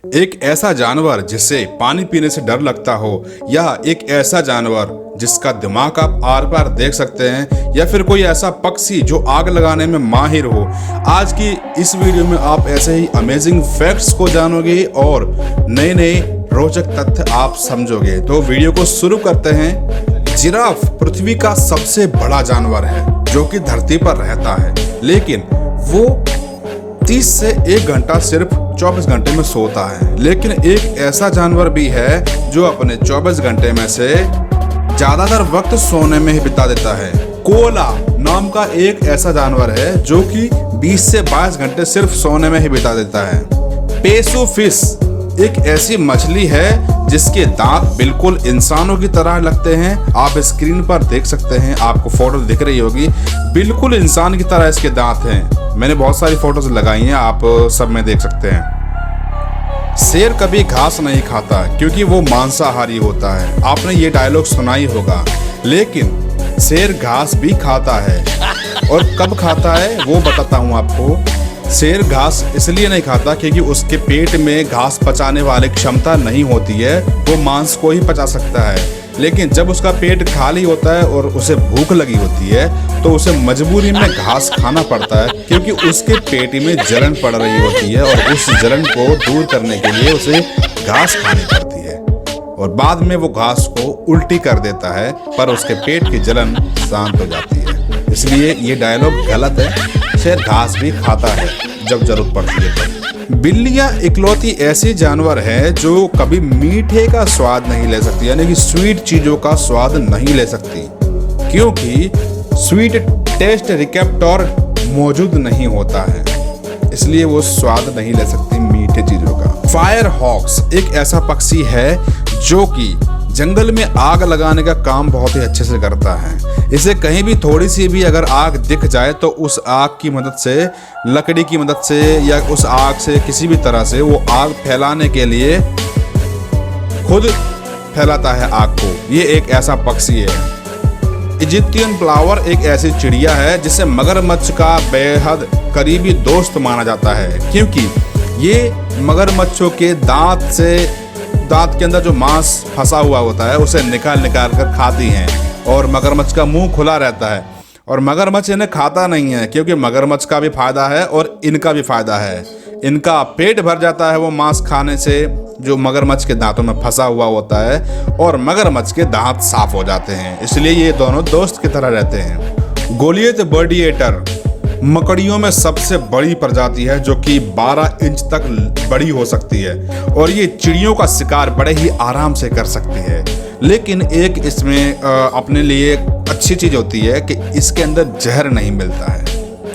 एक ऐसा जानवर जिसे पानी पीने से डर लगता हो, या एक ऐसा जानवर जिसका दिमाग आप आर पार देख सकते हैं, या फिर कोई ऐसा पक्षी जो आग लगाने में माहिर हो। आज की इस वीडियो में आप ऐसे ही अमेजिंग फैक्ट्स को जानोगे और नए नए रोचक तथ्य आप समझोगे। तो वीडियो को शुरू करते हैं। जिराफ पृथ्वी का सबसे बड़ा जानवर है जो कि धरती पर रहता है, लेकिन वो 30 से 1 घंटा सिर्फ 24 घंटे में सोता है। लेकिन एक ऐसा जानवर भी है जो अपने 24 घंटे में से ज्यादातर वक्त सोने में ही बिता देता है। कोला नाम का एक ऐसा जानवर है जो कि 20 से 22 घंटे सिर्फ सोने में ही बिता देता है। पेसो फिश एक ऐसी मछली है जिसके दांत बिल्कुल इंसानों की तरह लगते हैं। आप स्क्रीन पर देख सकते हैं, आपको फोटो दिख रही होगी, बिल्कुल इंसान की तरह इसके दांत हैं। मैंने बहुत सारी फोटोज लगाई हैं, आप सब में देख सकते हैं। शेर कभी घास नहीं खाता क्योंकि वो मांसाहारी होता है। आपने ये डायलॉग सुना ही होगा, लेकिन शेर घास भी खाता है। और कब खाता है वो बताता हूँ आपको। शेर घास इसलिए नहीं खाता क्योंकि उसके पेट में घास पचाने वाली क्षमता नहीं होती है, वो मांस को ही पचा सकता है। लेकिन जब उसका पेट खाली होता है और उसे भूख लगी होती है तो उसे मजबूरी में घास खाना पड़ता है, क्योंकि उसके पेट में जलन पड़ रही होती है और उस जलन को दूर करने के लिए उसे घास खानी पड़ती है। और बाद में वो घास को उल्टी कर देता है, पर उसके पेट की जलन शांत हो जाती है। इसलिए ये डायलॉग गलत है। शेर घास भी खाता है जब जरूरत पड़ती है तब। बिल्लियां इकलौती ऐसी जानवर है जो कभी मीठे का स्वाद नहीं ले सकती, यानी कि स्वीट चीजों का स्वाद नहीं ले सकती, क्योंकि स्वीट टेस्ट रिसेप्टर मौजूद नहीं होता है, इसलिए वो स्वाद नहीं ले सकती मीठे चीजों का। फायर हॉक्स एक ऐसा पक्षी है जो कि जंगल में आग लगाने का काम बहुत ही अच्छे से करता है। इसे कहीं भी थोड़ी सी भी अगर आग दिख जाए तो उस आग की मदद से, लकड़ी की मदद से या उस आग से किसी भी तरह से वो आग फैलाने के लिए खुद फैलाता है आग को। ये एक ऐसा पक्षी है। इजिप्टियन प्लावर एक ऐसी चिड़िया है जिसे मगरमच्छ का बेहद करीबी दोस्त माना जाता है, क्योंकि ये मगरमच्छों के दांत के अंदर जो मांस फंसा हुआ होता है उसे निकाल कर खाती हैं, और मगरमच्छ का मुंह खुला रहता है। और मगरमच्छ इन्हें खाता नहीं है, क्योंकि मगरमच्छ का भी फायदा है और इनका भी फायदा है। इनका पेट भर जाता है वो मांस खाने से जो मगरमच्छ के दांतों में फंसा हुआ होता है, और मगरमच्छ के दांत साफ हो जाते हैं। इसलिए ये दोनों दोस्त की तरह रहते हैं। गोलियत बर्डिएटर मकड़ियों में सबसे बड़ी प्रजाति है जो कि 12 इंच तक बड़ी हो सकती है, और ये चिड़ियों का शिकार बड़े ही आराम से कर सकती है। लेकिन एक इसमें अपने लिए अच्छी चीज होती है कि इसके अंदर जहर नहीं मिलता है,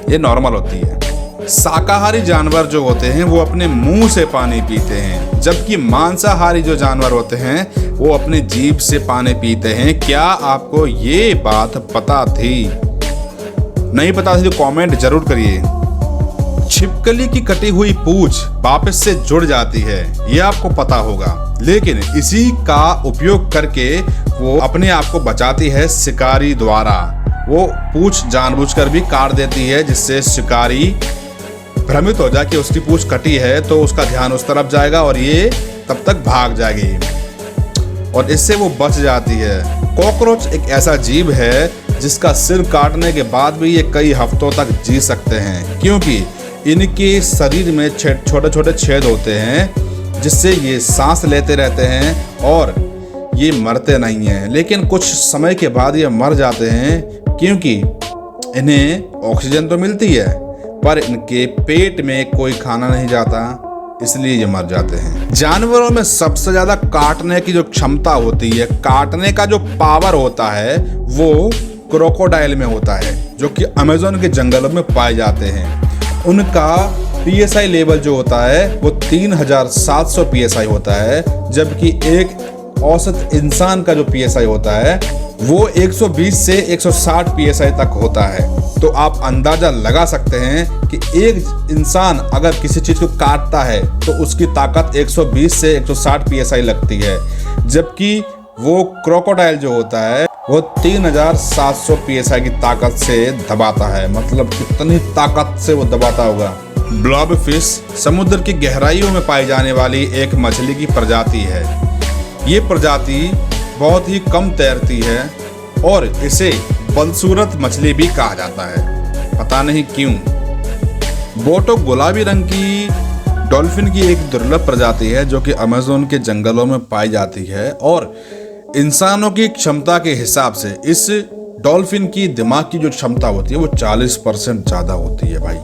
ये नॉर्मल होती है। शाकाहारी जानवर जो होते हैं वो अपने मुंह से पानी पीते हैं, जबकि मांसाहारी जो जानवर होते हैं वो अपनी जीभ से पानी पीते हैं। क्या आपको ये बात पता थी? नहीं पता थी तो कमेंट जरूर करिए। छिपकली की कटी हुई पूंछ वापस से जुड़ जाती है, ये आपको पता होगा, लेकिन इसी का उपयोग करके वो अपने आप को बचाती है शिकारी द्वारा। वो पूंछ जानबूझकर भी काट देती है, जिससे शिकारी भ्रमित हो जाए कि उसकी पूंछ कटी है, तो उसका ध्यान उस तरफ जाएगा और ये तब तक भाग जाएगी, और इससे वो बच जाती है। कॉकरोच एक ऐसा जीव है जिसका सिर काटने के बाद भी ये कई हफ्तों तक जी सकते हैं, क्योंकि इनके शरीर में छोटे छोटे छेद होते हैं जिससे ये सांस लेते रहते हैं और ये मरते नहीं हैं। लेकिन कुछ समय के बाद ये मर जाते हैं, क्योंकि इन्हें ऑक्सीजन तो मिलती है पर इनके पेट में कोई खाना नहीं जाता, इसलिए ये मर जाते हैं। जानवरों में सबसे ज्यादा काटने की जो क्षमता होती है, काटने का जो पावर होता है, वो क्रोकोडाइल में होता है, जो कि अमेज़न के जंगलों में पाए जाते हैं। उनका PSI लेवल जो होता है वो 3700 PSI होता है, जबकि एक औसत इंसान का जो PSI होता है वो 120 से 160 PSI तक होता है। तो आप अंदाजा लगा सकते हैं कि एक इंसान अगर किसी चीज को काटता है तो उसकी ताकत 120 से 160 PSI लगती है, जबकि वो क्रोकोडाइल जो होता है वो 3700 PSI की ताकत से दबाता है। मतलब कितनी ताकत से वो दबाता होगा। ब्लॉब फिश समुद्र की गहराइयों में पाई जाने वाली एक मछली की प्रजाति है। ये प्रजाति बहुत ही कम तैरती है और इसे बदसूरत मछली भी कहा जाता है, पता नहीं क्यों। बोटो गुलाबी रंग की डॉल्फिन की एक दुर्लभ प्रजाति है जो कि अमेज़न के जंगलों में पाई जाती है और इंसानों की क्षमता के हिसाब से इस डॉल्फिन की दिमाग की जो क्षमता होती है वो 40% ज़्यादा होती है भाई,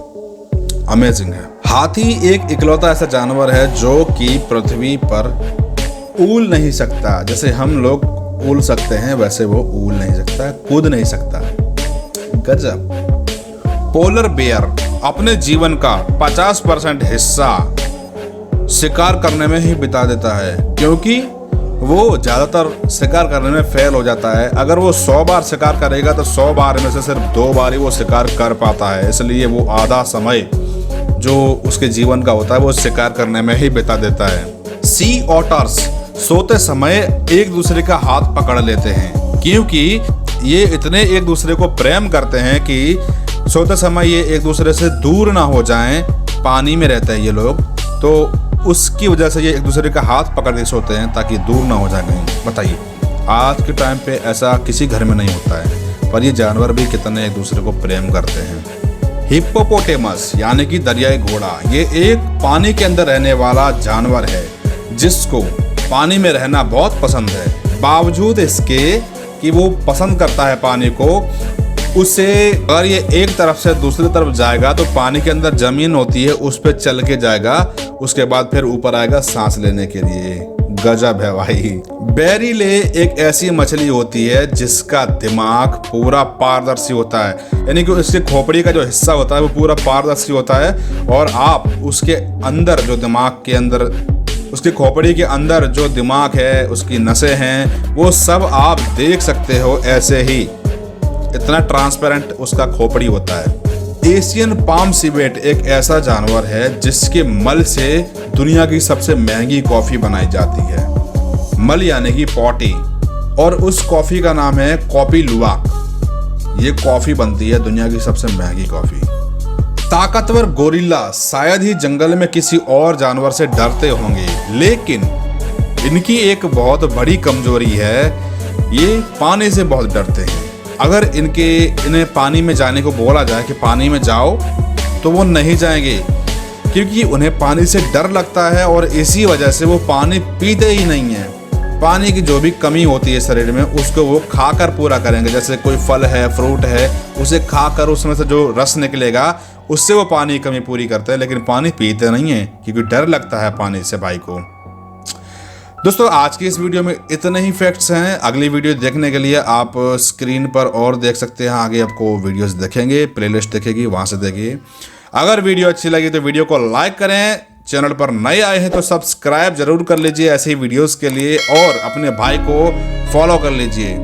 अमेजिंग है। हाथी एक इकलौता ऐसा जानवर है जो कि पृथ्वी पर उड़ नहीं सकता। जैसे हम लोग उड़ सकते हैं वैसे वो उड़ नहीं सकता, कूद नहीं सकता। गजब। पोलर बेयर अपने जीवन का 50% हिस्सा शिकार करने में ही बिता देता है, क्योंकि वो ज़्यादातर शिकार करने में फेल हो जाता है। अगर वो 100 बार शिकार करेगा तो 100 बार में से सिर्फ 2 बार ही वो शिकार कर पाता है, इसलिए वो आधा समय जो उसके जीवन का होता है वो शिकार करने में ही बिता देता है। सी ऑटर्स सोते समय एक दूसरे का हाथ पकड़ लेते हैं, क्योंकि ये इतने एक दूसरे को प्रेम करते हैं कि सोते समय ये एक दूसरे से दूर ना हो जाएं। पानी में रहते हैं ये लोग, तो उसकी वजह से ये एक दूसरे का हाथ पकड़ के सोते हैं ताकि दूर ना हो जाए कहीं। बताइए, आज के टाइम पे ऐसा किसी घर में नहीं होता है, पर ये जानवर भी कितने एक दूसरे को प्रेम करते हैं। हिप्पोपोटेमस यानी कि दरियाई घोड़ा, ये एक पानी के अंदर रहने वाला जानवर है जिसको पानी में रहना बहुत पसंद है। बावजूद इसके कि वो पसंद करता है पानी को, उसे अगर ये एक तरफ से दूसरी तरफ जाएगा तो पानी के अंदर जमीन होती है उस पर चल के जाएगा, उसके बाद फिर ऊपर आएगा सांस लेने के लिए। गजब है भाई। बेरिले एक ऐसी मछली होती है जिसका दिमाग पूरा पारदर्शी होता है, यानी कि उसके खोपड़ी का जो हिस्सा होता है वो पूरा पारदर्शी होता है और आप उसके अंदर जो दिमाग के अंदर, उसकी खोपड़ी के अंदर जो दिमाग है, उसकी नसें हैं, वो सब आप देख सकते हो ऐसे ही। इतना ट्रांसपेरेंट उसका खोपड़ी होता है। एशियन पाम सिवेट एक ऐसा जानवर है जिसके मल से दुनिया की सबसे महंगी कॉफी बनाई जाती है। मल यानी कि पॉटी, और उस कॉफी का नाम है कॉपी लुवाक। ये कॉफी बनती है दुनिया की सबसे महंगी कॉफी। ताकतवर गोरिल्ला शायद ही जंगल में किसी और जानवर से डरते होंगे, लेकिन इनकी एक बहुत बड़ी कमजोरी है, ये पानी से बहुत डरते हैं। अगर इन्हें पानी में जाने को बोला जाए कि पानी में जाओ तो वो नहीं जाएंगे, क्योंकि उन्हें पानी से डर लगता है और इसी वजह से वो पानी पीते ही नहीं है। पानी की जो भी कमी होती है शरीर में उसको वो खाकर पूरा करेंगे। जैसे कोई फल है, फ्रूट है, उसे खाकर उसमें से जो रस निकलेगा उससे वो पानी की कमी पूरी करते हैं, लेकिन पानी पीते नहीं है क्योंकि डर लगता है पानी से भाई को। दोस्तों, आज की इस वीडियो में इतने ही फैक्ट्स हैं। अगली वीडियो देखने के लिए आप स्क्रीन पर और देख सकते हैं, आगे आपको वीडियोस देखेंगे, प्लेलिस्ट देखेगी, वहां से देखिए। अगर वीडियो अच्छी लगी तो वीडियो को लाइक करें, चैनल पर नए आए हैं तो सब्सक्राइब जरूर कर लीजिए ऐसे ही वीडियोस के लिए, और अपने भाई को फॉलो कर लीजिए।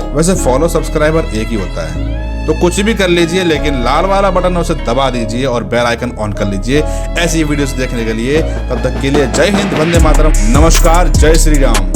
वैसे फॉलो सब्सक्राइबर एक ही होता है, तो कुछ भी कर लीजिए, लेकिन लाल वाला बटन उसे दबा दीजिए और बेल आइकन ऑन कर लीजिए ऐसी वीडियोस देखने के लिए। तब तक के लिए जय हिंद, वंदे मातरम, नमस्कार, जय श्री राम।